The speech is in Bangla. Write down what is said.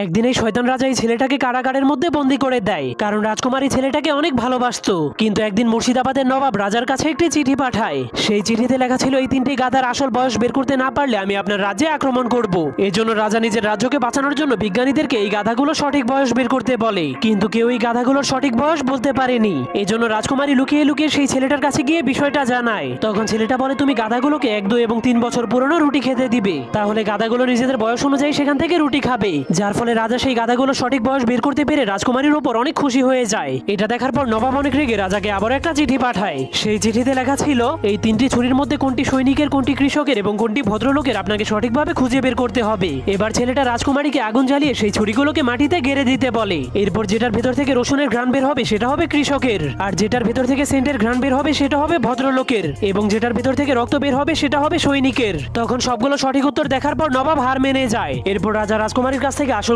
একদিন এই শয়তান রাজা এই ছেলেটাকে কারাগারের মধ্যে বন্দী করে দেয়, কারণ রাজকুমারী ছেলেটাকে অনেক ভালোবাসতো। কিন্তু একদিন মুর্শিদাবাদের নবাব রাজার কাছে একটি চিঠি পাঠায়। সেই চিঠিতে লেখা ছিল, এই তিনটি গাধার আসল বয়স বের করতে না পারলে আমি আপনার রাজ্যে আক্রমণ করব। এজন্য রাজা নিজের রাজ্যকে বাঁচানোর জন্য বিজ্ঞানীদেরকে এই গাধাগুলো সঠিক বয়স বের করতে বলে, কিন্তু কেউ এই গাধাগুলোর সঠিক বয়স বলতে পারেনি। এজন্য রাজকুমারী লুকিয়ে লুকিয়ে সেই ছেলেটার কাছে গিয়ে বিষয়টা জানায়। তখন ছেলেটা বলে, তুমি গাধাগুলোকে 1, 2 এবং 3 বছর পুরনো রুটি খেতে দিবে, তাহলে গাধাগুলো নিজেদের বয়স অনুযায়ী সেখান থেকে রুটি খাবে। যার ফলে রাজা সেই গাধাগুলো সঠিক বয়স বের করতে পেরে রাজকুমারীর উপর অনেক খুশি হয়ে যায়। এটা দেখার পর নবাব অনেক রেগে রাজাকে আবার একটা চিঠি পাঠায়। সেই চিঠিতে লেখা ছিল, এই তিনটি ছুরির মধ্যে কোনটি সৈনিকের, কোনটি কৃষকের এবং কোনটি ভদ্রলোকের আপনাকে সঠিকভাবে খুঁজে বের করতে হবে। এবার ছেলেটা রাজকুমারীকে আগুন জ্বালিয়ে সেই ছুরিগুলোকে মাটিতে গেড়ে দিতে বলে। এরপর যেটার ভেতর থেকে রসুনের ঘ্রাণ বের হবে সেটা হবে কৃষকের, আর যেটার ভেতর থেকে সেন্টের ঘ্রাণ বের হবে সেটা হবে ভদ্রলোকের, এবং যেটার ভেতর থেকে রক্ত বের হবে সেটা হবে সৈনিকের। তখন সবগুলো সঠিক উত্তর দেখার পর নবাব হার মেনে যায়। এরপর রাজা রাজকুমারীর কাছ থেকে আসল